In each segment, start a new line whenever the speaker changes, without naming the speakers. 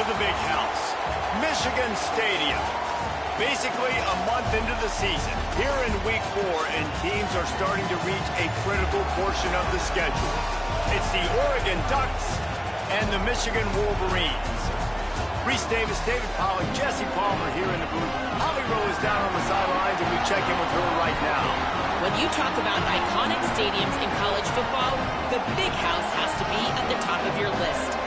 to the big house, Michigan Stadium. Basically a month into the season, here in week 4, and teams are starting to reach a critical portion of the schedule. It's the Oregon Ducks and the Michigan Wolverines. Reese Davis, David Pollack, Jesse Palmer here in the booth. Holly Rowe is down on the sidelines, and we check in with her right now.
When you talk about iconic stadiums in college football, the Big House has to be at the top of your list.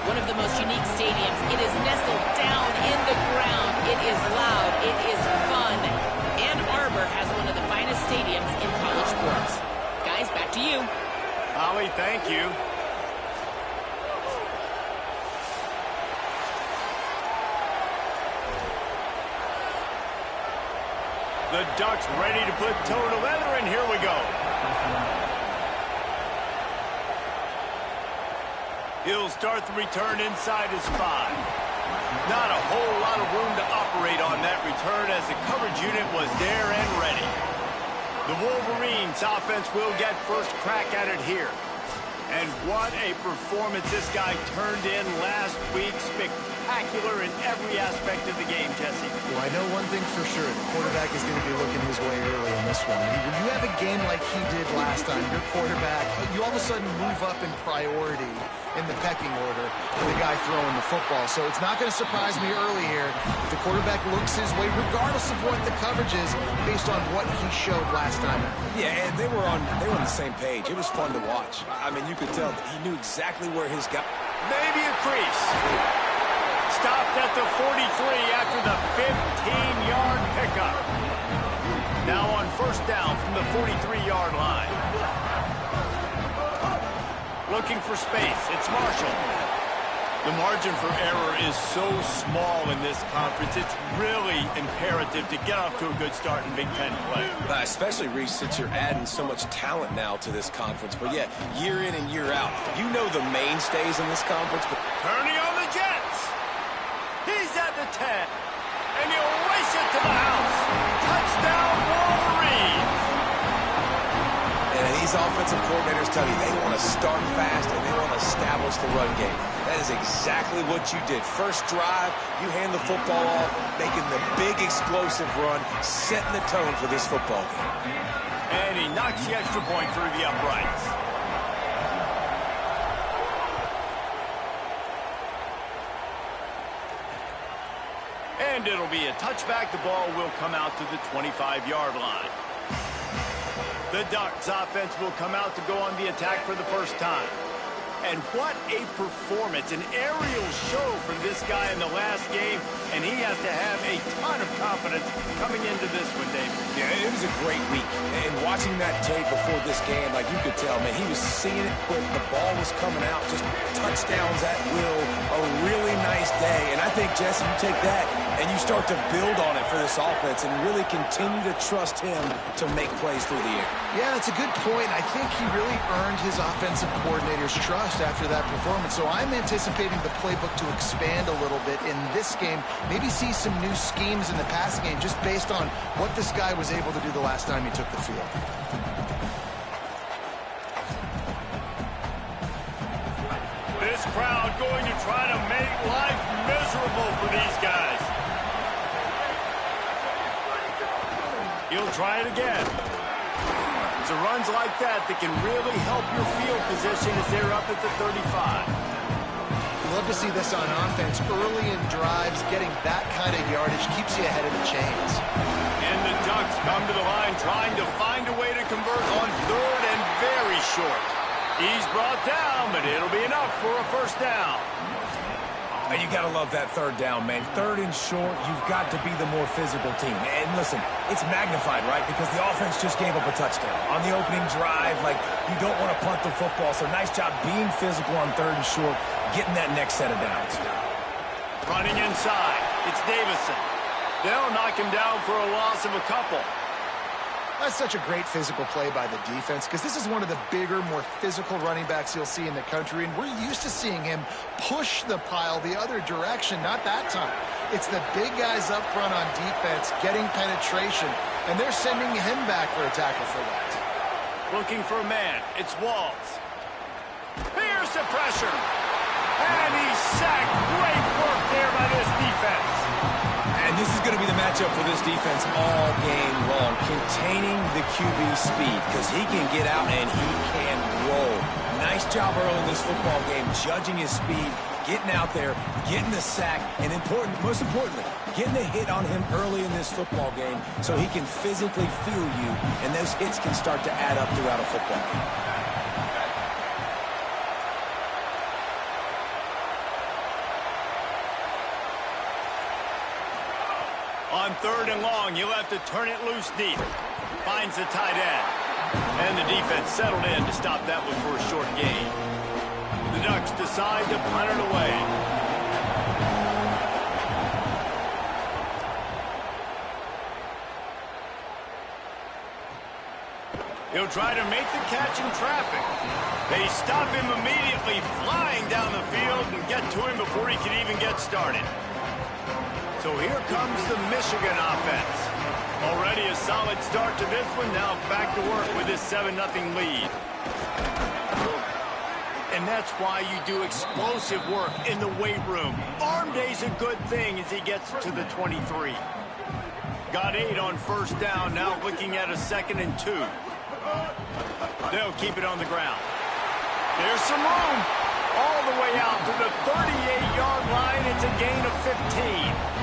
One of the most unique stadiums. It is nestled down in the ground. It is loud. It is fun. Ann Arbor has one of the finest stadiums in college sports. Guys, back to you.
Holly, thank you. The Ducks ready to put toe to leather, and here we go. He'll start the return inside his 5. Not a whole lot of room to operate on that return as the coverage unit was there and ready. The Wolverines offense will get first crack at it here. And what a performance this guy turned in last week. Spectacular in every aspect of the game, Jesse.
Well, I know one thing for sure. The quarterback is going to be looking his way early in this one. When you have a game like he did last time, your quarterback, you all of a sudden move up in priority in the pecking order to the guy throwing the football. So it's not going to surprise me early here if the quarterback looks his way, regardless of what the coverage is, based on what he showed last time.
Yeah, and they were on the same page. It was fun to watch. I mean, you could tell that he knew exactly where his guy...
Maybe a crease. Stopped at the 43 after the 15-yard pickup. Now on first down from the 43-yard line. Looking for space. It's Marshall. The margin for error is so small in this conference. It's really imperative to get off to a good start in Big Ten play.
Especially, Reese, since you're adding so much talent now to this conference. But, yeah, year in and year out, you know the mainstays in this conference. But
turning on the Jets. He's at the 10. And he'll race it to the house. Touchdown, Wolverines.
And these offensive coordinators tell you they want to start fast and they want to establish the run game. That is exactly what you did. First drive, you hand the football off, making the big explosive run, setting the tone for this football game.
And he knocks the extra point through the uprights. And it'll be a touchback. The ball will come out to the 25-yard line. The Ducks offense will come out to go on the attack for the first time. And what a performance, an aerial show from this guy in the last game, and he has to have a ton of confidence coming into this one, David.
Yeah, it was a great week. And watching that tape before this game, like you could tell, man, he was seeing it quick. The ball was coming out, just touchdowns at will. A really nice day. And I think, Jesse, you take that and you start to build on it for this offense and really continue to trust him to make plays through the air.
Yeah, that's a good point. I think he really earned his offensive coordinator's trust after that performance. So I'm anticipating the playbook to expand a little bit in this game. Maybe see some new schemes in the passing game just based on what this guy was able to do the last time he took the field.
This crowd going to try to make life miserable for these guys. He'll try it again. It's runs like that that can really help your field position as they're up at the 35.
Love to see this on offense. Early in drives, getting that kind of yardage keeps you ahead of the chains.
And the Ducks come to the line trying to find a way to convert on third and very short. He's brought down, but it'll be enough for a first down.
You got to love that third down, man. Third and short, you've got to be the more physical team. And listen, it's magnified, right? Because the offense just gave up a touchdown. On the opening drive, like, you don't want to punt the football. So nice job being physical on third and short, getting that next set of downs.
Running inside, it's Davison. They'll knock him down for a loss of a couple.
That's such a great physical play by the defense because this is one of the bigger, more physical running backs you'll see in the country, and we're used to seeing him push the pile the other direction. Not that time. It's the big guys up front on defense getting penetration, and they're sending him back for a tackle for that.
Looking for a man. It's Walls. Here's the pressure. And he's sacked. Great work
matchup for this defense all game long, containing the QB speed, because he can get out and he can roll. Nice job early in this football game, judging his speed, getting out there, getting the sack, and most importantly, getting a hit on him early in this football game so he can physically feel you, and those hits can start to add up throughout a football game.
On 3rd and long, you'll have to turn it loose deep. Finds the tight end. And the defense settled in to stop that one for a short gain. The Ducks decide to punt it away. He'll try to make the catch in traffic. They stop him immediately, flying down the field and get to him before he can even get started. So here comes the Michigan offense. Already a solid start to this one. Now back to work with this 7-0 lead. And that's why you do explosive work in the weight room. Arm day's a good thing as he gets to the 23. Got 8 on 1st down. Now looking at a 2nd and 2. They'll keep it on the ground. There's some room. All the way out to the 38-yard line. It's a gain of 15.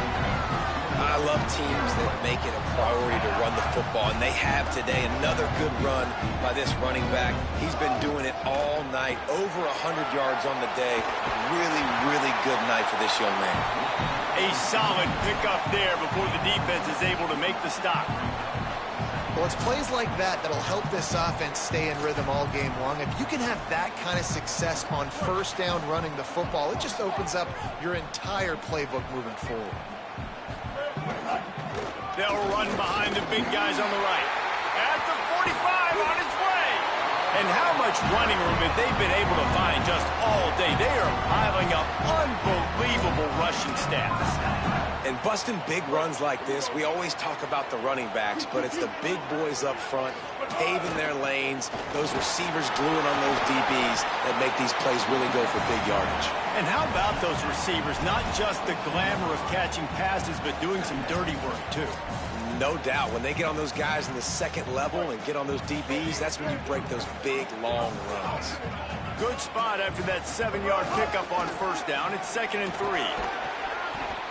I love teams that make it a priority to run the football, and they have today. Another good run by this running back. He's been doing it all night, over 100 yards on the day. Really, really good night for this young man.
A solid pickup there before the defense is able to make the stop.
Well, it's plays like that that'll help this offense stay in rhythm all game long. If you can have that kind of success on 1st down running the football, it just opens up your entire playbook moving forward.
They'll run behind the big guys on the right. At the 45, on its way. And how much running room have they been able to find just all day? They are piling up unbelievable rushing stats.
And busting big runs like this, we always talk about the running backs, but it's the big boys up front, paving their lanes, those receivers gluing on those DBs that make these plays really go for big yardage.
And how about those receivers? Not just the glamour of catching passes, but doing some dirty work, too.
No doubt. When they get on those guys in the 2nd level and get on those DBs, that's when you break those big, long runs.
Good spot after that 7-yard pickup on 1st down. It's 2nd and 3.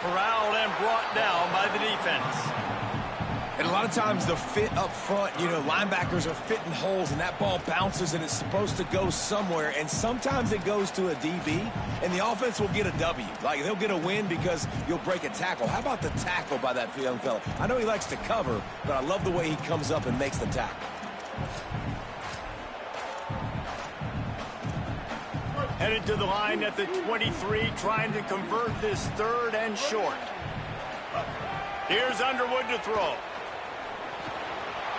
Corralled and brought down by the defense.
And a lot of times the fit up front, linebackers are fitting holes and that ball bounces and it's supposed to go somewhere, and sometimes it goes to a DB and the offense will get a W. Like, they'll get a win because you'll break a tackle. How about the tackle by that young fella? I know he likes to cover, but I love the way he comes up and makes the tackle.
Headed to the line at the 23, trying to convert this 3rd and short. Here's Underwood to throw.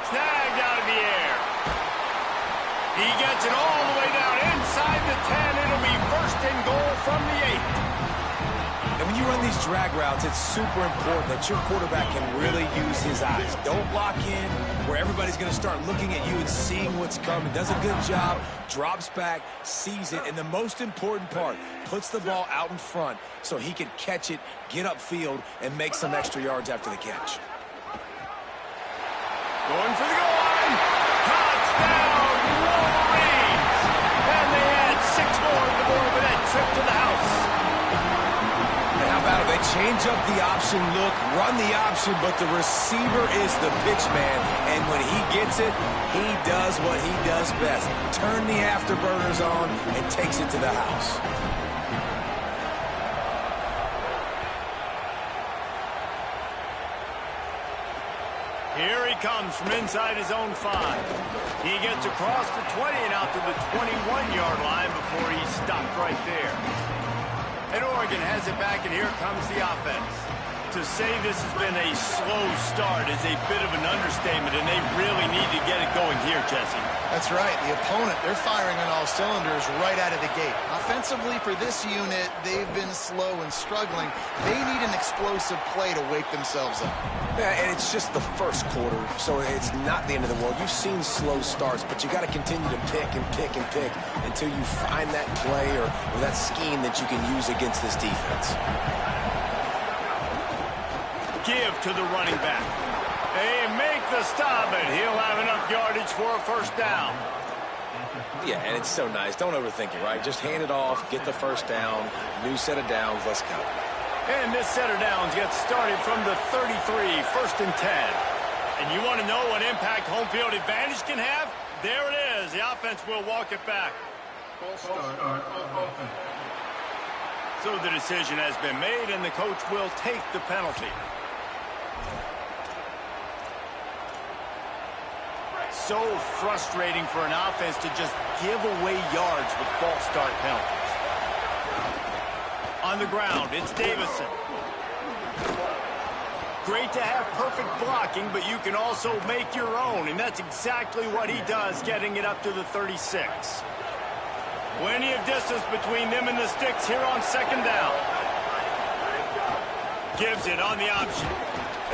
Snagged out of the air. He gets it all the way down inside the 10. It'll be 1st and goal from the 8.
And when you run these drag routes, it's super important that your quarterback can really use his eyes. Don't lock in where everybody's going to start looking at you and seeing what's coming. Does a good job, drops back, sees it, and the most important part, puts the ball out in front so he can catch it, get upfield, and make some extra yards after the catch.
Going for the goal line. Touchdown, Wolverines! And they add 6 more to the board with that trip to the house.
And how about it? They change up the option look, run the option, but the receiver is the pitch man. And when he gets it, he does what he does best. Turn the afterburners on and takes it to the house.
Here he comes from inside his own 5. He gets across the 20 and out to the 21-yard line before he's stopped right there. And Oregon has it back, and here comes the offense. To say this has been a slow start is a bit of an understatement, and they really need to get it going here, Jesse.
That's right. The opponent, they're firing on all cylinders right out of the gate. Offensively, for this unit, they've been slow and struggling. They need an explosive play to wake themselves up.
Yeah, and it's just the 1st quarter, so it's not the end of the world. You've seen slow starts, but you got to continue to pick and pick and pick until you find that play or that scheme that you can use against this defense.
give to the running back. They make the stop, and he'll have enough yardage for a first down.
Yeah, and it's so nice. Don't overthink it, right? Just hand it off, get the first down, new set of downs, let's go.
And this set of downs gets started from the 33, 1st and 10. And you want to know what impact home field advantage can have? There it is. The offense will walk it back. So the decision has been made, and the coach will take the penalty. So frustrating for an offense to just give away yards with false start penalties. On the ground, it's Davison. Great to have perfect blocking, but you can also make your own, and that's exactly what he does, getting it up to the 36. Plenty of distance between them and the sticks here on 2nd down. Gives it on the option,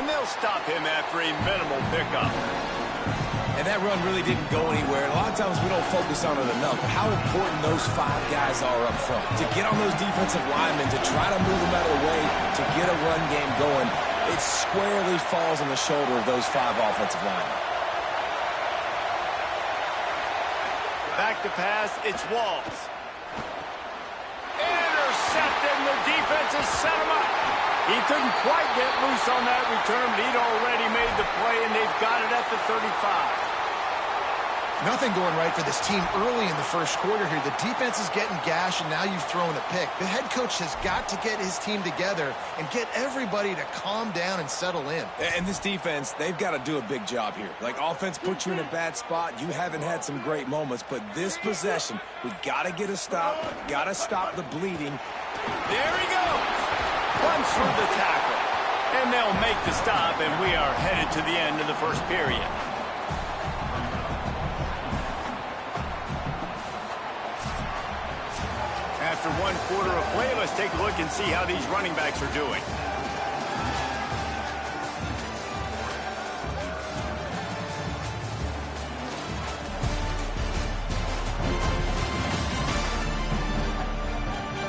and they'll stop him after a minimal pickup.
And that run really didn't go anywhere. A lot of times we don't focus on it enough, but how important those 5 guys are up front. To get on those defensive linemen, to try to move them out of the way, to get a run game going, it squarely falls on the shoulder of those 5 offensive linemen.
Back to pass, it's Walls. Intercepted, and the defense has set him up. He couldn't quite get loose on that return, but he'd already made the play, and they've got it at the 35.
Nothing going right for this team early in the first quarter here. The defense is getting gashed, and now you've thrown a pick. The head coach has got to get his team together and get everybody to calm down and settle in.
And this defense, they've got to do a big job here. Like, offense puts you in a bad spot. You haven't had some great moments, but this possession, we got to get a stop, got to stop the bleeding.
There he goes. Runs through the tackle. And they'll make the stop, and we are headed to the end of the first period. After 1 quarter of play, let's take a look and see how these running backs are doing.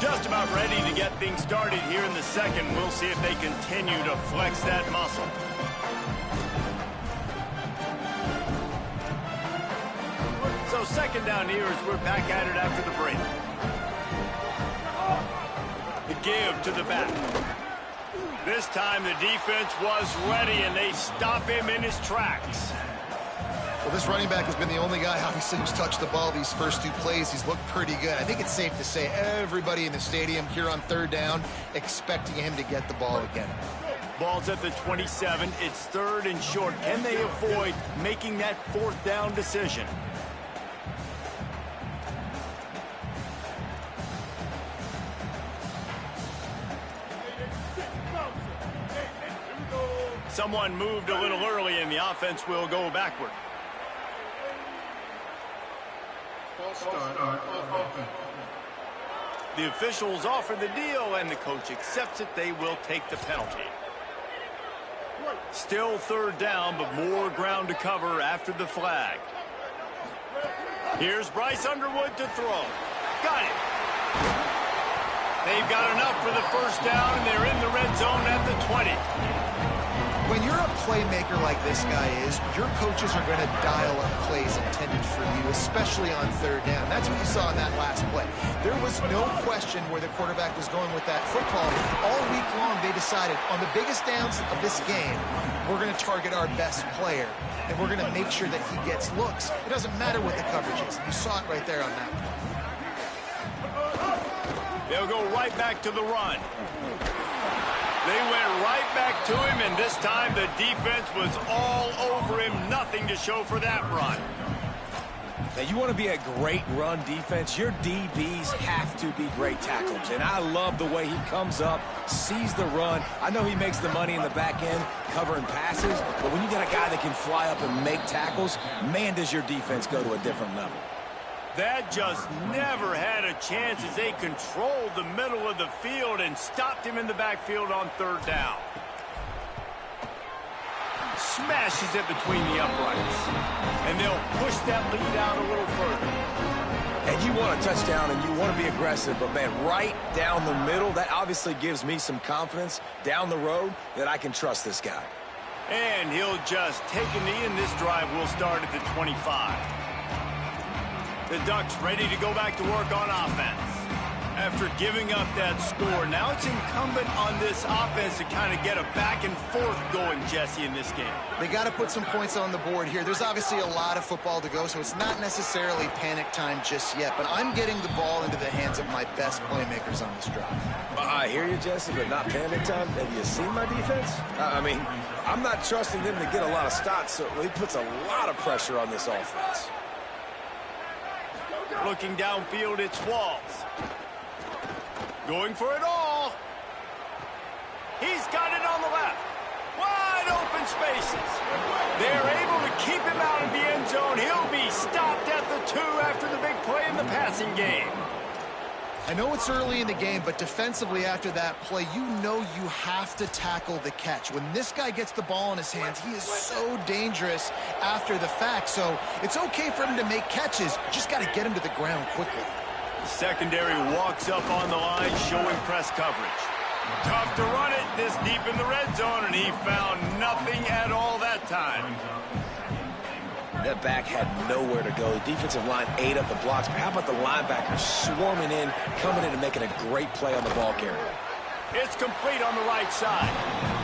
Just about ready to get things started here in the second. We'll see if they continue to flex that muscle. So 2nd down here as we're back at it after the break. The give to the back. This time the defense was ready, and they stop him in his tracks.
Well, this running back has been the only guy, obviously, who's touched the ball these first 2 plays. He's looked pretty good. I think it's safe to say everybody in the stadium here on 3rd down expecting him to get the ball again.
Ball's at the 27. It's 3rd and short. Can they avoid making that 4th down decision? Someone moved a little early, and the offense will go backward. The officials offer the deal, and the coach accepts it. They will take the penalty. Still 3rd down, but more ground to cover after the flag. Here's Bryce Underwood to throw. Got it. They've got enough for the first down, and they're in the red zone at the 20.
When you're a playmaker like this guy is, your coaches are going to dial up plays intended for you, especially on 3rd down. That's what you saw in that last play. There was no question where the quarterback was going with that football. All week long, they decided on the biggest downs of this game, we're going to target our best player, and we're going to make sure that he gets looks. It doesn't matter what the coverage is. You saw it right there on that one.
They'll go right back to the run. They went right back to him, and this time the defense was all over him. Nothing to show for that run.
Now, you want to be a great run defense, your DBs have to be great tacklers. And I love the way he comes up, sees the run. I know he makes the money in the back end covering passes, but when you got a guy that can fly up and make tackles, man, does your defense go to a different level.
That just never had a chance as they controlled the middle of the field and stopped him in the backfield on 3rd down. Smashes it between the uprights. And they'll push that lead out a little further.
And you want a touchdown and you want to be aggressive, but, man, right down the middle, that obviously gives me some confidence down the road that I can trust this guy.
And he'll just take a knee, and this drive will start at the 25. The Ducks ready to go back to work on offense. After giving up that score, now it's incumbent on this offense to kind of get a back and forth going, Jesse, in this game.
They got to put some points on the board here. There's obviously a lot of football to go, so it's not necessarily panic time just yet, but I'm getting the ball into the hands of my best playmakers on this drive.
I hear you, Jesse, but not panic time. Have you seen my defense? I mean, I'm not trusting them to get a lot of stops, so it puts a lot of pressure on this offense.
Looking downfield, it's Walls. Going for it all. He's got it on the left. Wide open spaces. They're able to keep him out of the end zone. He'll be stopped at the 2 after the big play in the passing game.
I know it's early in the game, but defensively after that play, you know you have to tackle the catch. When this guy gets the ball in his hands, he is so dangerous after the fact. So it's okay for him to make catches. You just got to get him to the ground quickly.
The secondary walks up on the line, showing press coverage. Tough to run it this deep in the red zone, and he found nothing at all that time.
That back had nowhere to go. The defensive line ate up the blocks. But how about the linebackers swarming in, coming in and making a great play on the ball carrier?
It's complete on the right side.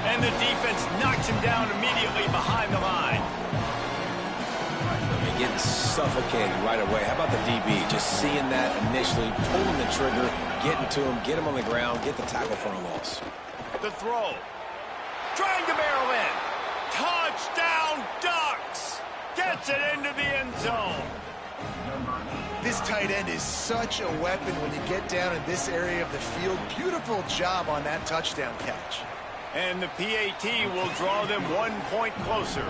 And the defense knocks him down immediately behind the line.
Getting suffocated right away. How about the DB? Just seeing that initially, pulling the trigger, getting to him, get him on the ground, get the tackle for a loss.
The throw. Trying to barrel in. Touchdown, Ducks! Gets it into the end zone.
This tight end is such a weapon when you get down in this area of the field. Beautiful job on that touchdown catch.
And the PAT will draw them 1 point closer.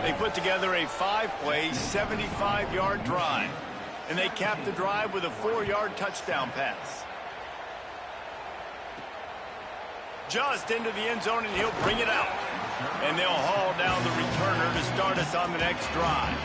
They put together a 5-play, 75-yard drive. And they capped the drive with a 4-yard touchdown pass. Just into the end zone, and he'll bring it out. And they'll haul down the returner to start us on the next drive.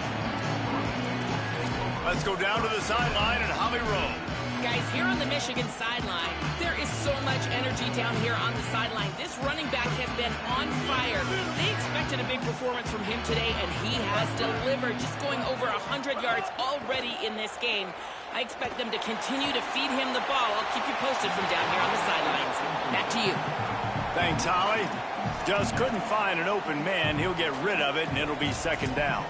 Let's go down to the sideline at Holly Rowe.
Guys, here on the Michigan sideline, there is so much energy down here on the sideline. This running back has been on fire. They expected a big performance from him today, and he has delivered, just going over 100 yards already in this game. I expect them to continue to feed him the ball. I'll keep you posted from down here on the sidelines. Back to you.
Thanks, Holly. Just couldn't find an open man. He'll get rid of it, and it'll be second down.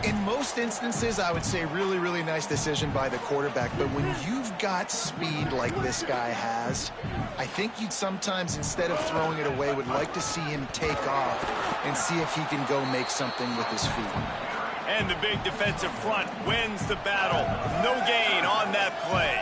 In most instances, I would say really, really nice decision by the quarterback. But when you've got speed like this guy has, I think you'd sometimes, instead of throwing it away, would like to see him take off and see if he can go make something with his feet.
And the big defensive front wins the battle. No gain on that play.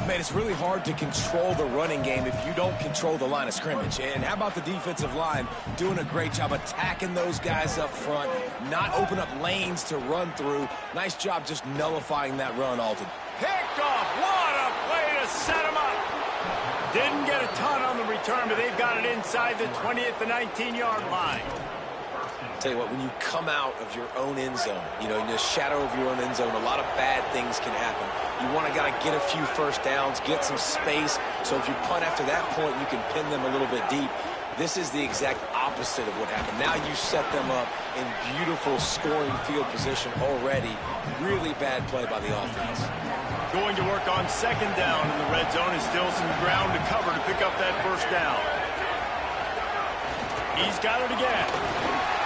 Man, it's really hard to control the running game if you don't control the line of scrimmage. And how about the defensive line doing a great job attacking those guys up front, not open up lanes to run through. Nice job just nullifying that run, Alton.
Picked off. What a play to set him up. Didn't get a ton on the return, but they've got it inside the 20 at the 19-yard line.
Tell you what, when you come out of your own end zone, you know, in the shadow of your own end zone, a lot of bad things can happen. You want to get a few first downs, get some space, so if you punt after that point, you can pin them a little bit deep. This is the exact opposite of what happened. Now you set them up in beautiful scoring field position already. Really bad play by the offense.
Going to work on second down in the red zone, and still some ground to cover to pick up that first down. He's got it again.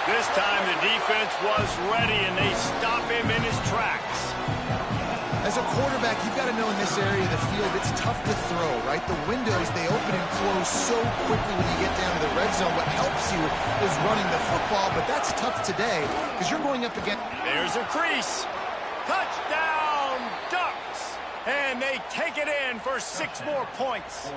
This time the defense was ready, and they stop him in his tracks.
As a quarterback, you've got to know in this area of the field, it's tough to throw, right? The windows, they open and close so quickly when you get down to the red zone. What helps you is running the football, but that's tough today because you're going up against...
There's a crease. Touchdown, Ducks. And they take it in for 6 more points.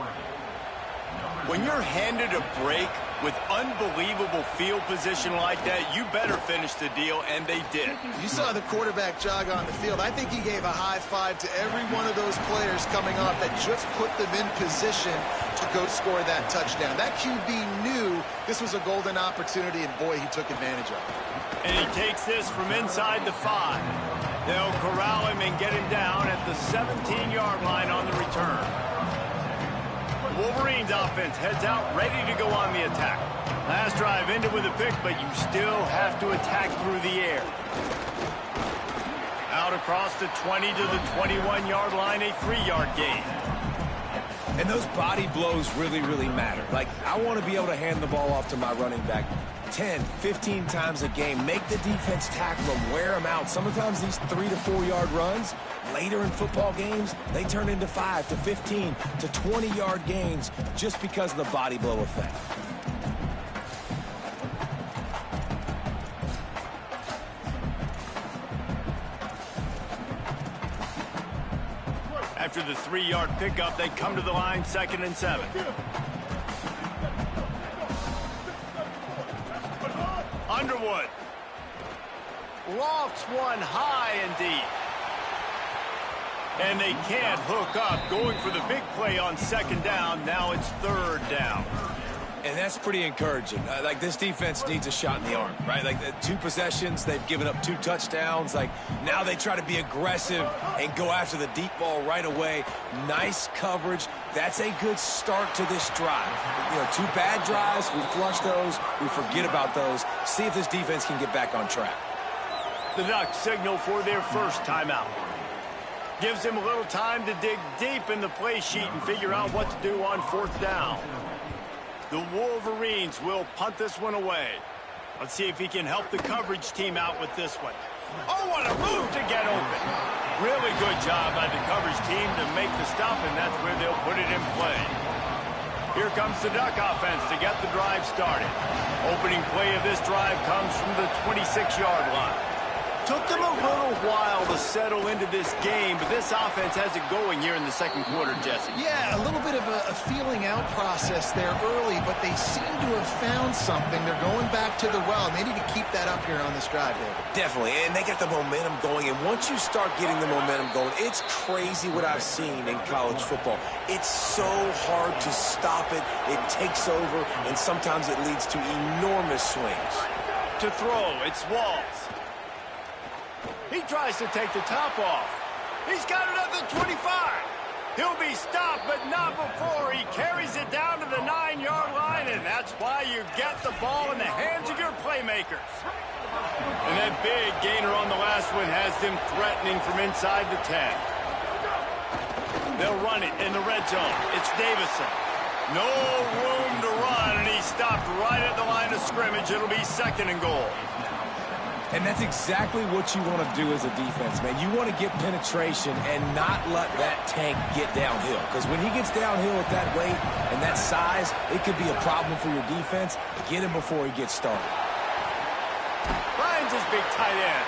When you're handed a break with unbelievable field position like that, you better finish the deal, and they did.
You saw the quarterback jog on the field. I think he gave a high five to every one of those players coming off that just put them in position to go score that touchdown. That QB knew this was a golden opportunity, and boy, he took advantage of it.
And he takes this from inside the 5. They'll corral him and get him down at the 17-yard line on the return. Wolverines offense heads out, ready to go on the attack. Last drive ended with a pick, but you still have to attack through the air. Out across the 20 to the 21-yard line, a 3-yard gain.
And those body blows really, really matter. Like, I want to be able to hand the ball off to my running back 10, 15 times a game. Make the defense tackle them, wear them out. Sometimes these 3 to 4 yard runs, later in football games, they turn into 5 to 15 to 20-yard gains just because of the body blow effect.
After the 3-yard pickup, they come to the line, 2nd and 7. Underwood lofts one high and deep. And they can't hook up. Going for the big play on 2nd down. Now it's 3rd down.
And that's pretty encouraging. Like, this defense needs a shot in the arm, right? Like, the 2 possessions, they've given up 2 touchdowns. Like, now they try to be aggressive and go after the deep ball right away. Nice coverage. That's a good start to this drive. You know, 2 bad drives, we flush those, we forget about those. See if this defense can get back on track.
The Ducks signal for their first timeout. Gives them a little time to dig deep in the play sheet and figure out what to do on 4th down. The Wolverines will punt this one away. Let's see if he can help the coverage team out with this one. Oh, what a move to get open. Really good job by the coverage team to make the stop, and that's where they'll put it in play. Here comes the Duck offense to get the drive started. Opening play of this drive comes from the 26-yard line. Took them a little while to settle into this game, but this offense has it going here in the 2nd quarter, Jesse.
Yeah, a little bit of a feeling out process there early, but they seem to have found something. They're going back to the well, and they need to keep that up here on this drive, David.
Definitely, and they get the momentum going, and once you start getting the momentum going, it's crazy what I've seen in college football. It's so hard to stop it. It takes over, and sometimes it leads to enormous swings.
To throw, it's Walls. He tries to take the top off. He's got it at the 25. He'll be stopped, but not before he carries it down to the 9-yard line, and that's why you get the ball in the hands of your playmakers. And that big gainer on the last one has them threatening from inside the 10. They'll run it in the red zone. It's Davison. No room to run, and he's stopped right at the line of scrimmage. It'll be 2nd and goal.
And that's exactly what you want to do as a defense, man. You want to get penetration and not let that tank get downhill. Because when he gets downhill at that weight and that size, it could be a problem for your defense. Get him before he gets started.
Finds his big tight end.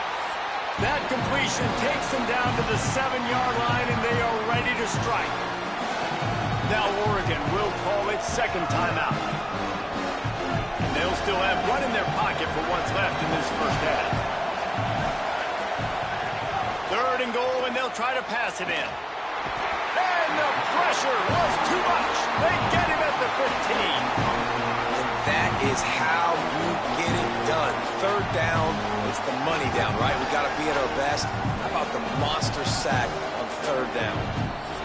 That completion takes them down to the 7-yard line, and they are ready to strike. Now Oregon will call its 2nd timeout. They'll still have one in their pocket for what's left in this first half. 3rd and goal, and they'll try to pass it in. And the pressure was too much. They get him at the 15.
And that is how you get it done. 3rd down, it's the money down, right? We got to be at our best. How about the monster sack on 3rd down?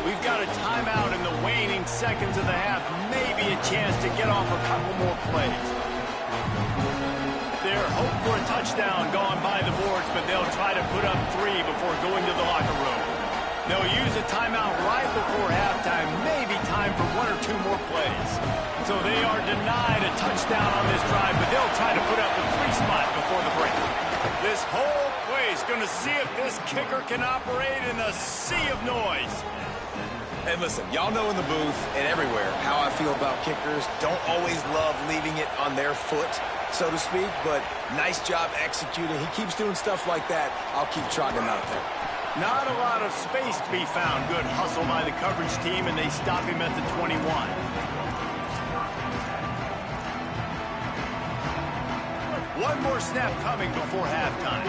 We've got a timeout in the waning seconds of the half. Maybe a chance to get off a couple more plays. Their hope for a touchdown gone by the boards, but they'll try to put up 3 before going to the locker room. They'll use a timeout right before halftime, maybe time for 1 or 2 more plays. So they are denied a touchdown on this drive, but they'll try to put up the 3 spot before the break. This whole place going to see if this kicker can operate in a sea of noise.
And listen, y'all know in the booth and everywhere how I feel about kickers. Don't always love leaving it on their foot, so to speak, but nice job executing. He keeps doing stuff like that. I'll keep trotting him out there.
Not a lot of space to be found. Good hustle by the coverage team, and they stop him at the 21. One more snap coming before halftime.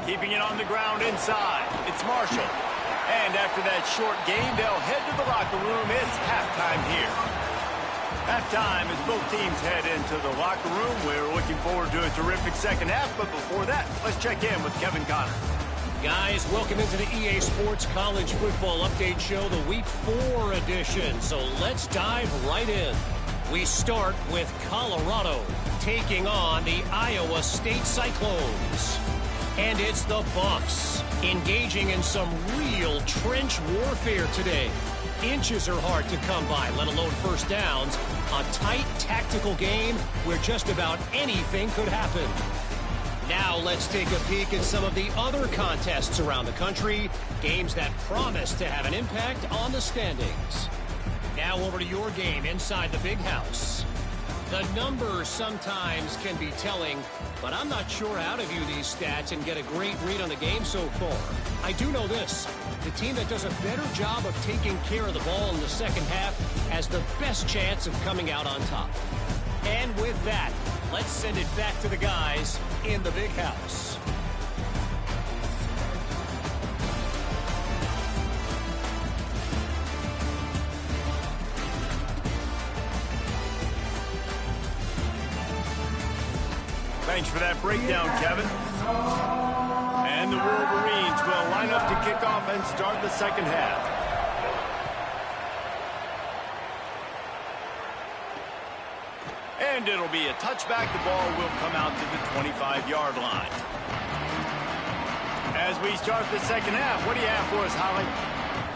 Keeping it on the ground inside. It's Marshall. And after that short game, they'll head to the locker room. It's halftime here. Halftime as both teams head into the locker room. We're looking forward to a terrific second half. But before that, let's check in with Kevin Connor.
Guys, welcome into the EA Sports College Football Update Show, the Week 4 edition. So let's dive right in. We start with Colorado taking on the Iowa State Cyclones. And it's the Buffs engaging in some real trench warfare today. Inches are hard to come by, let alone first downs. A tight tactical game where just about anything could happen. Now let's take a peek at some of the other contests around the country. Games that promise to have an impact on the standings. Now over to your game inside the Big House. The numbers sometimes can be telling, but I'm not sure how to view these stats and get a great read on the game so far. I do know this. The team that does a better job of taking care of the ball in the second half has the best chance of coming out on top. And with that, let's send it back to the guys in the Big House.
Thanks for that breakdown, Kevin. And the Wolverines will line up to kick off and start the second half. And it'll be a touchback. The ball will come out to the 25-yard line. As we start the second half, what do you have for us, Holly?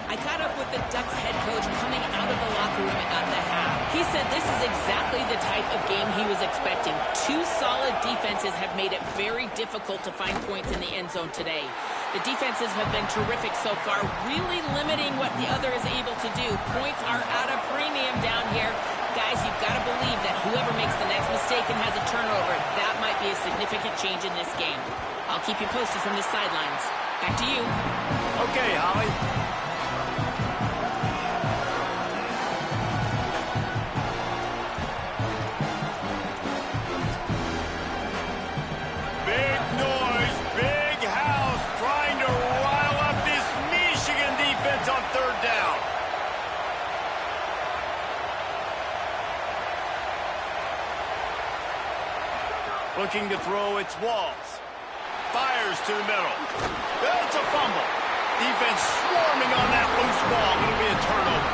I caught up with the Ducks head coach coming out of the locker room at the half. He said this is exactly the type of game he was expecting. Two solid defenses have made it very difficult to find points in the end zone today. The defenses have been terrific so far, really limiting what the other is able to do. Points are at a premium down here. Guys, you've got to believe that whoever makes the next mistake and has a turnover, that might be a significant change in this game. I'll keep you posted from the sidelines. Back to you.
Okay, Holly. Big noise, big house, trying to rile up this Michigan defense on third down. Looking to throw, it's Walls. Fires to the middle. It's a fumble. Defense swarming on that loose ball. It'll be a turnover.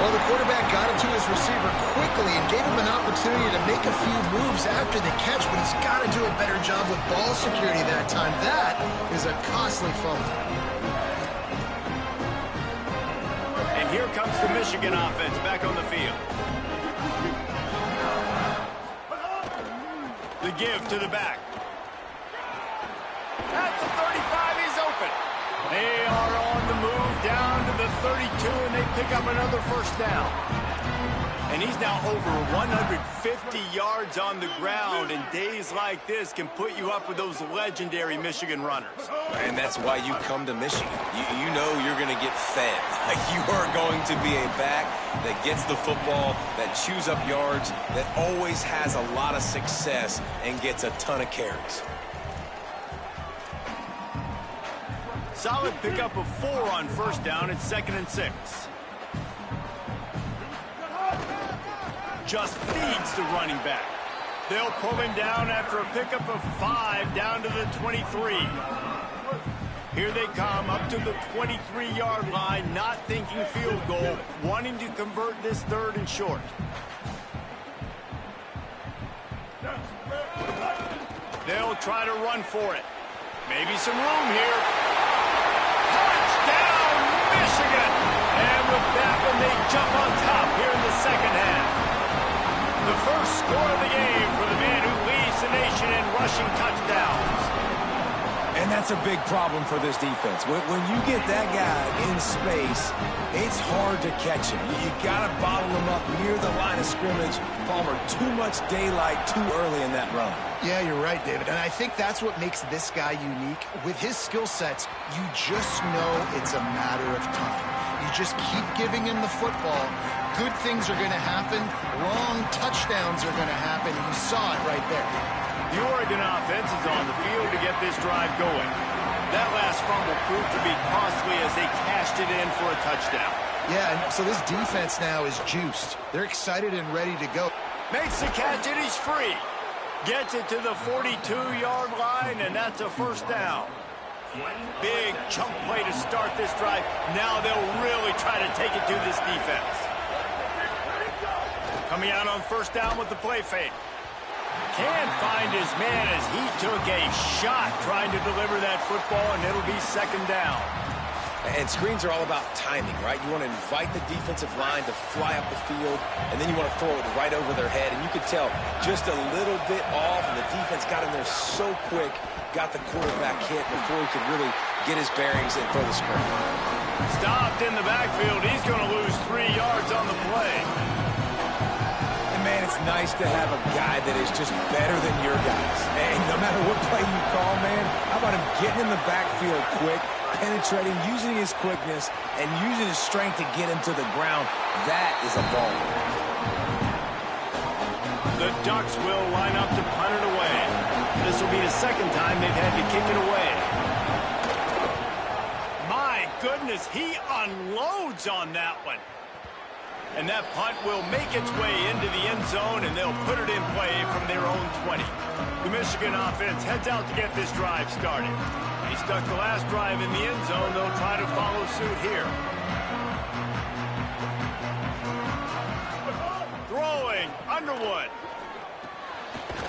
Well, the quarterback got it to his receiver quickly and gave him an opportunity to make a few moves after the catch, but he's got to do a better job with ball security that time. That is a costly fumble.
And here comes the Michigan offense back on the field. The give to the back. At the 35, he's open. They are on the move down to the 32, and they pick up another first down. And he's now over 150 yards on the ground, and days like this can put you up with those legendary Michigan runners.
And that's why you come to Michigan. You know you're going to get fed. Like, you are going to be a back that gets the football, that chews up yards, that always has a lot of success and gets a ton of carries.
Solid pickup of 4 on first down. It's 2nd and 6. Just feeds the running back. They'll pull him down after a pickup of 5 down to the 23. Here they come up to the 23-yard line, not thinking field goal, wanting to convert this 3rd and short. They'll try to run for it. Maybe some room here. Touchdown, Michigan! And with that one, they jump on top here in the second half. The first score of the game for the man who leads the nation in rushing touchdowns.
And that's a big problem for this defense. When you get that guy in space, it's hard to catch him. You got to bottle him up near the line of scrimmage. Palmer, too much daylight too early in that run.
Yeah, you're right, David. And I think that's what makes this guy unique. With his skill sets, you just know it's a matter of time. You you just keep giving him the football, good things are going to happen. Long touchdowns are going to happen. You saw it right there.
The Oregon offense is on the field to get this drive going. That last fumble proved to be costly as they cashed it in for a touchdown.
Yeah, and so this defense now is juiced. They're excited and ready to go.
Makes the catch and he's free. Gets it to the 42-yard line, and that's a first down. Big chunk play to start this drive. Now they'll really try to take it to this defense. Coming out on first down with the play fake. Can't find his man as he took a shot trying to deliver that football, and it'll be second down.
And screens are all about timing, right? You want to invite the defensive line to fly up the field, and then you want to throw it right over their head. And you could tell just a little bit off, and the defense got in there so quick, got the quarterback hit before he could really get his bearings and throw the screen.
Stopped in the backfield. He's going to lose 3 yards on the play.
And, man, it's nice to have a guy that is just better than your guys. And no matter what play you call, man, how about him getting in the backfield quick, penetrating, using his quickness, and using his strength to get him to the ground. That is a ball.
The Ducks will line up to punt it away. This will be the second time they've had to kick it away. My goodness, he unloads on that one. And that punt will make its way into the end zone, and they'll put it in play from their own 20. The Michigan offense heads out to get this drive started. He stuck the last drive in the end zone. They'll try to follow suit here. Throwing, Underwood.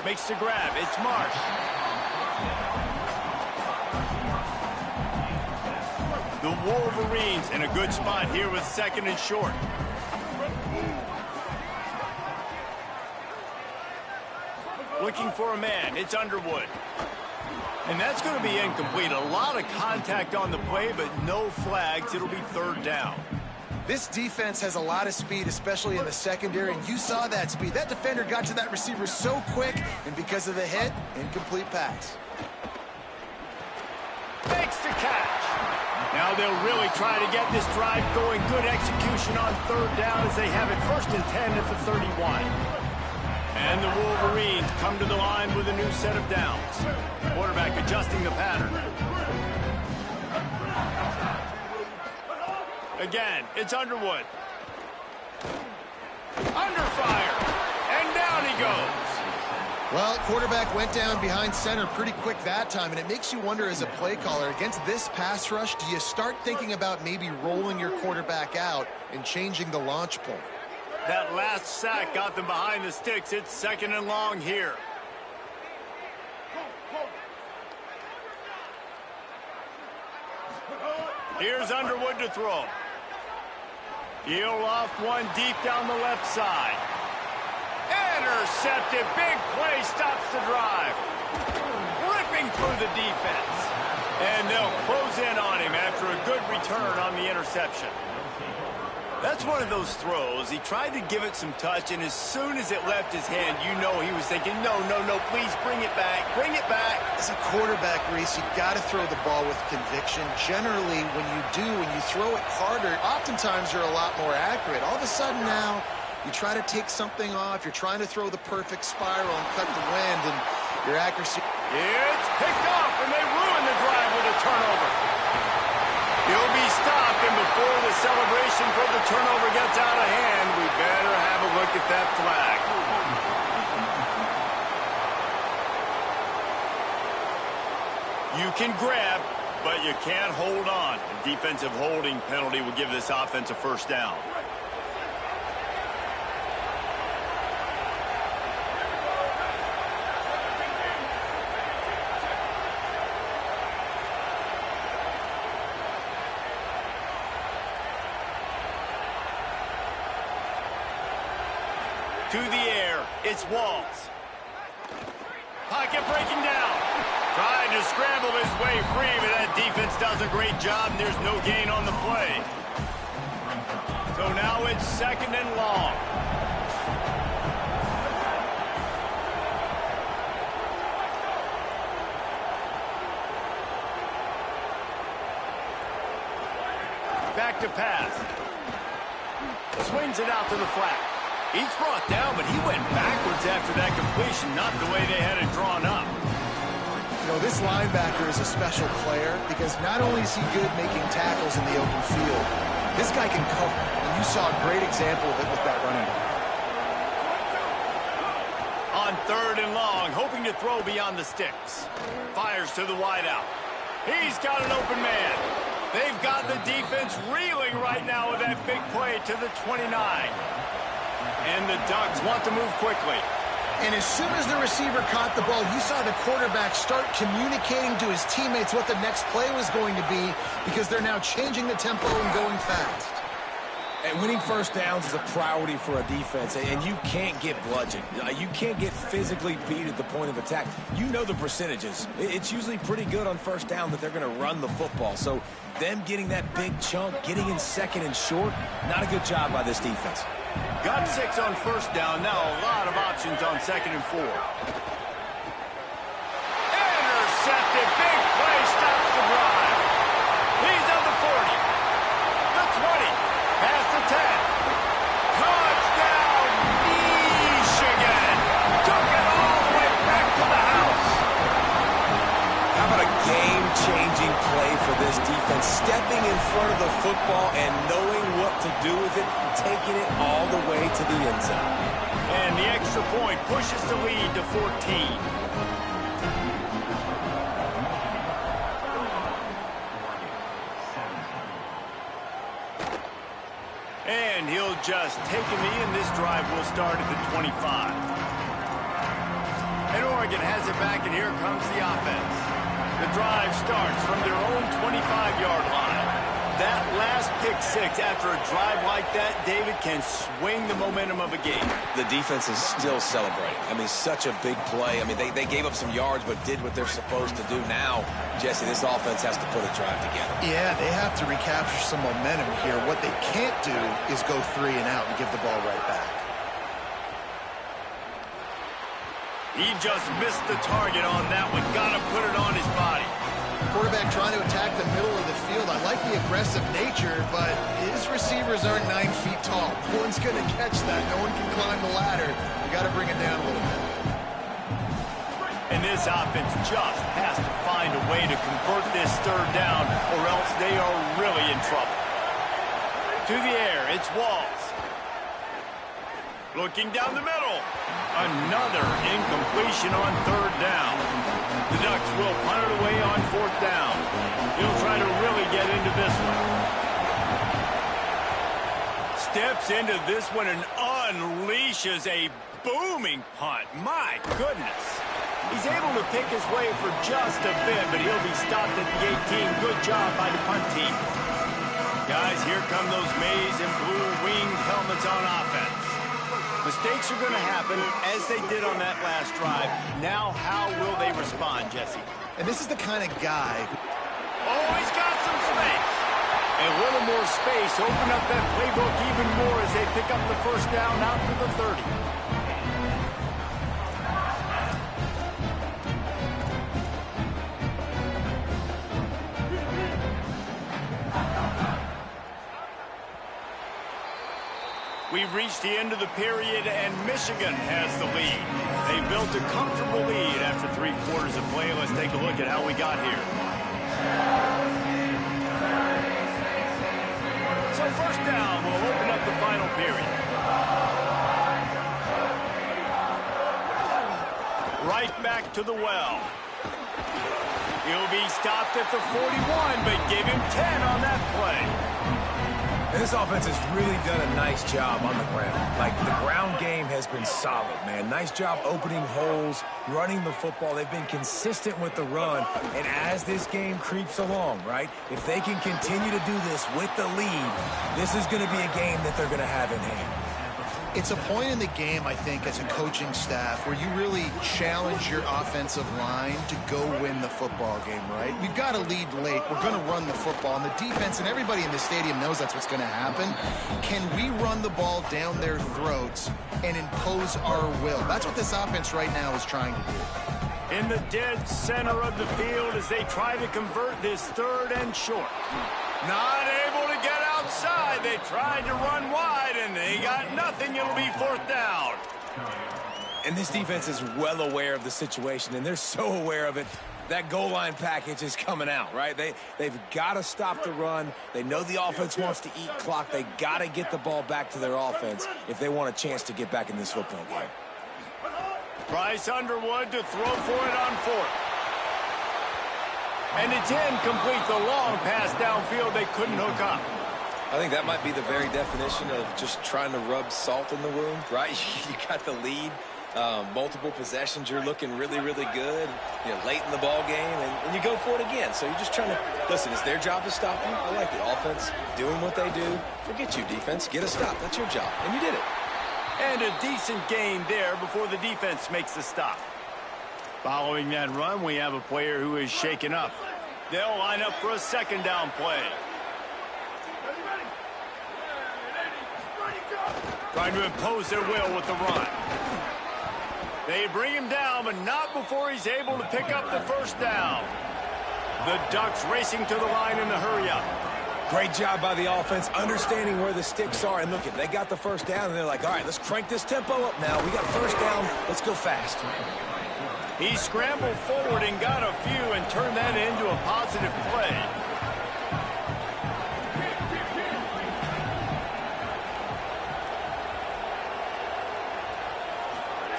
Makes the grab. It's Marsh. The Wolverines in a good spot here with second and short. Looking for a man. It's Underwood. And that's going to be incomplete. A lot of contact on the play, but no flags. It'll be third down.
This defense has a lot of speed, especially in the secondary, and you saw that speed. That defender got to that receiver so quick, and because of the hit, incomplete pass.
Makes the catch. Now they'll really try to get this drive going. Good execution on third down as they have it first and 10 at the 31. And the Wolverines come to the line with a new set of downs. Quarterback adjusting the pattern. Again, it's Underwood. Under fire. And down he goes.
Well, quarterback went down behind center pretty quick that time, and it makes you wonder as a play caller, against this pass rush, do you start thinking about maybe rolling your quarterback out and changing the launch point?
That last sack got them behind the sticks. It's second and long here. Here's Underwood to throw. He'll loft one deep down the left side. Intercepted. Big play stops the drive. Ripping through the defense. And they'll close in on him after a good return on the interception. That's one of those throws. He tried to give it some touch, and as soon as it left his hand, you know he was thinking, no, please bring it back. Bring it back.
As a quarterback, Reese, you got to throw the ball with conviction. Generally, when you throw it harder, oftentimes you're a lot more accurate. All of a sudden now, you try to take something off. You're trying to throw the perfect spiral and cut the wind, and your accuracy.
It's picked off, and they ruin the drive with a turnover. He'll be stopped, and before the celebration for the turnover gets out of hand, we better have a look at that flag. You can grab, but you can't hold on. A defensive holding penalty will give this offense a first down. To the air, it's Walls. Pocket breaking down. Trying to scramble his way free, but that defense does a great job, and there's no gain on the play. So now it's second and long. Back to pass. swings it out to the flat. He's brought down, but he went backwards after that completion, not the way they had it drawn up.
You know, this linebacker is a special player because not only is he good making tackles in the open field, this guy can cover. And you saw a great example of it with that running back.
On 3rd and long, hoping to throw beyond the sticks. Fires to the wideout. He's got an open man. They've got the defense reeling right now with that big play to the 29. And the Ducks want to move quickly.
And as soon as the receiver caught the ball, you saw the quarterback start communicating to his teammates what the next play was going to be because they're now changing the tempo and going fast.
And winning first downs is a priority for a defense, and you can't get bludgeoned. You can't get physically beat at the point of attack. You know the percentages. It's usually pretty good on first down that they're going to run the football. So them getting that big chunk, getting in 2nd and short, not a good job by this defense.
Got 6 on first down. Now a lot of options on 2nd and 4. Intercepted. Big play stops the drive. He's on the 40. The 20. Past the 10. Touchdown, Michigan. Took it all the way back to the house.
How about a game-changing play for this defense? Stepping in front of the football and knowing what to do with it, taking it all the way to the end zone.
And the extra point pushes the lead to 14. And he'll just take a knee, and this drive will start at the 25. And Oregon has it back, and here comes the offense. The drive starts from their own 25-yard line. That last pick 6 after a drive like that, David, can swing the momentum of a game.
The defense is still celebrating. I mean, such a big play. I mean, they gave up some yards but did what they're supposed to do. Now, Jesse, this offense has to put a drive together.
Yeah, they have to recapture some momentum here. What they can't do is go 3 and out and give the ball right back.
He just missed the target on that one. Got to put it on his body.
Quarterback trying to attack the middle of the field. I like the aggressive nature, but his receivers aren't 9 feet tall. No one's going to catch that. No one can climb the ladder. You got to bring it down a little bit.
And this offense just has to find a way to convert this 3rd down, or else they are really in trouble. To the air, it's Walls. Looking down the middle. Another incompletion on 3rd down. The Ducks will punt it away on 4th down. He'll try to really get into this one. Steps into this one and unleashes a booming punt. My goodness. He's able to pick his way for just a bit, but he'll be stopped at the 18. Good job by the punt team. Guys, here come those maize and blue winged helmets on offense. Mistakes are going to happen, as they did on that last drive. Now, how will they respond, Jesse?
And this is the kind of guy.
Oh, he's got some space. A little more space. Open up that playbook even more as they pick up the first down out to the 30. We've reached the end of the period, and Michigan has the lead. They built a comfortable lead after 3 quarters of play. Let's take a look at how we got here. So first down will open up the final period. Right back to the well. He'll be stopped at the 41, but give him 10 on that play.
And this offense has really done a nice job on the ground. Like, the ground game has been solid, man. Nice job opening holes, running the football. They've been consistent with the run. And as this game creeps along, right, if they can continue to do this with the lead, this is going to be a game that they're going to have in hand.
It's a point in the game, I think, as a coaching staff where you really challenge your offensive line to go win the football game, right? We've got to lead late. We're going to run the football. And the defense and everybody in the stadium knows that's what's going to happen. Can we run the ball down their throats and impose our will? That's what this offense right now is trying to do.
In the dead center of the field as they try to convert this 3rd and short. Not able to get out outside. They tried to run wide, and they got nothing. It'll be 4th down.
And this defense is well aware of the situation, and they're so aware of it. That goal line package is coming out, right? They've got to stop the run. They know the offense wants to eat clock. They got to get the ball back to their offense if they want a chance to get back in this football game.
Bryce Underwood to throw for it on 4th. And it's incomplete. The long pass downfield, they couldn't hook up.
I think that might be the very definition of just trying to rub salt in the wound, right? You got the lead. Multiple possessions, you're looking really, really good, late in the ball game, and you go for it again. So you're just trying to, listen, it's their job to stop you. I like the offense doing what they do. Forget you, defense. Get a stop. That's your job, and you did it.
And a decent gain there before the defense makes the stop. Following that run, we have a player who is shaken up. They'll line up for a 2nd down play. Trying to impose their will with the run. They bring him down, but not before he's able to pick up the 1st down. The Ducks racing to the line in the hurry-up.
Great job by the offense, understanding where the sticks are. And look, they got the 1st down, and they're like, all right, let's crank this tempo up now. We got 1st down. Let's go fast.
He scrambled forward and got a few and turned that into a positive play.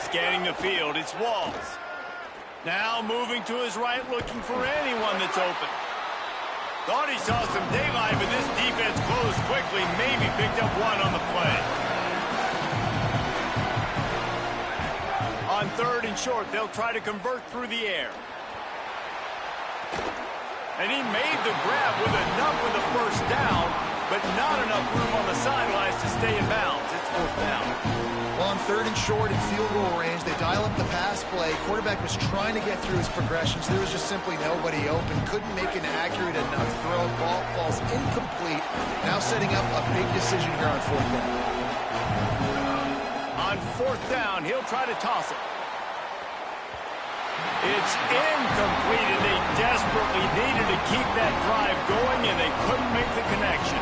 Scanning the field, it's Walls. Now moving to his right, looking for anyone that's open. Thought he saw some daylight, but this defense closed quickly, maybe picked up one on the play. On 3rd and short, they'll try to convert through the air. And he made the grab with enough for the 1st down, but not enough room on the sidelines to stay in bounds. It's 4th down.
Well, on 3rd and short in field goal range, they dial up the pass play. Quarterback was trying to get through his progressions. There was just simply nobody open. Couldn't make an accurate enough throw. Ball falls incomplete. Now setting up a big decision here on 4th down.
On 4th down, he'll try to toss it. It's incomplete, and they desperately needed to keep that drive going, and they couldn't make the connection.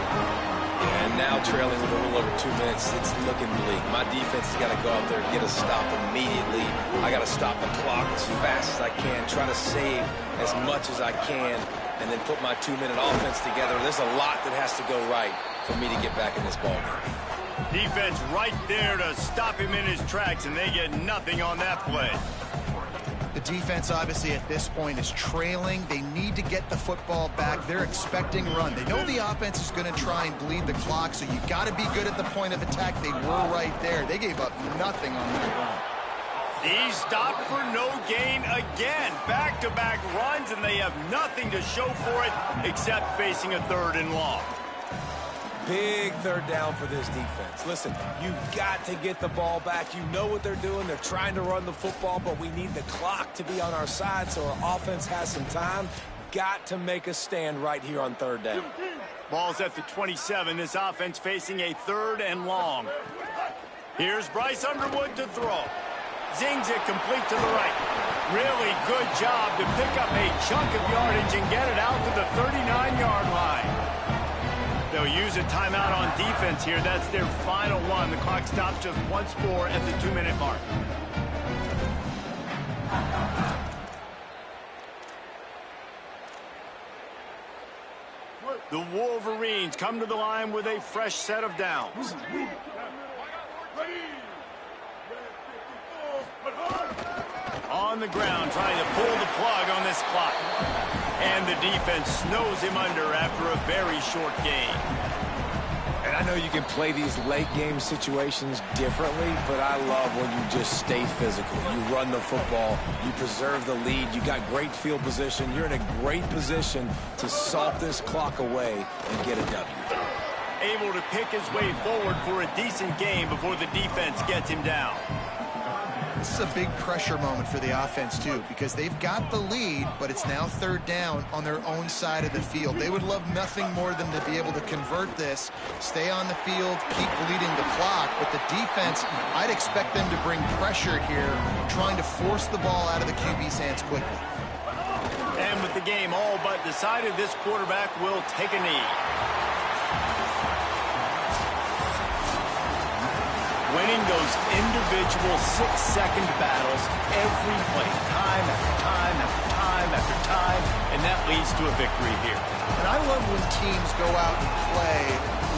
And now trailing with a little over 2 minutes, it's looking bleak. My defense has got to go out there and get a stop immediately. I got to stop the clock as fast as I can, try to save as much as I can, and then put my 2-minute offense together. There's a lot that has to go right for me to get back in this ballgame.
Defense right there to stop him in his tracks, and they get nothing on that play.
The defense, obviously, at this point is trailing. They need to get the football back. They're expecting run. They know the offense is going to try and bleed the clock, so you got to be good at the point of attack. They were right there. They gave up nothing on that run.
He stopped for no gain again. Back-to-back runs, and they have nothing to show for it except facing a 3rd and long.
Big 3rd down for this defense. Listen, you've got to get the ball back. You know what they're doing. They're trying to run the football, but we need the clock to be on our side so our offense has some time. Got to make a stand right here on 3rd down.
Ball's at the 27. This offense facing a 3rd and long. Here's Bryce Underwood to throw. Zings it complete to the right. Really good job to pick up a chunk of yardage and get it out to the 39-yard line. They'll use a timeout on defense here. That's their final one. The clock stops just once more at the 2-minute mark. The Wolverines come to the line with a fresh set of downs. On the ground, trying to pull the plug on this clock. And the defense snows him under after a very short gain.
And I know you can play these late game situations differently, but I love when you just stay physical. You run the football, you preserve the lead, you got great field position, you're in a great position to salt this clock away and get a W.
Able to pick his way forward for a decent game before the defense gets him down.
This is a big pressure moment for the offense, too, because they've got the lead, but it's now 3rd down on their own side of the field. They would love nothing more than to be able to convert this, stay on the field, keep bleeding the clock. But the defense, I'd expect them to bring pressure here, trying to force the ball out of the QB's hands quickly.
And with the game all but decided, this quarterback will take a knee. winning those individual 6-second battles every play, time after time after time after time, and that leads to a victory here.
And I love when teams go out and play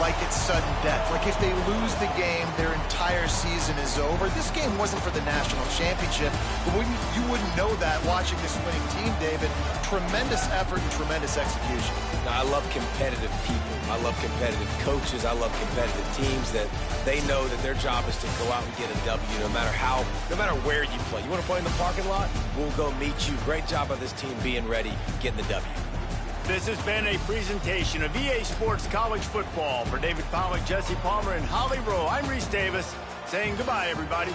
like it's sudden death. Like if they lose the game, their entire season is over. This game wasn't for the national championship, but you wouldn't know that watching this winning team, David. Tremendous effort and tremendous execution.
Now, I love competitive people. I love competitive coaches. I love competitive teams that they know that their job is to go out and get a W no matter where you play. You want to play in the parking lot? We'll go meet you. Great job of this team being ready, getting the W.
This has been a presentation of EA Sports College Football. For David Pollack, Jesse Palmer, and Holly Rowe, I'm Reese Davis saying goodbye, everybody.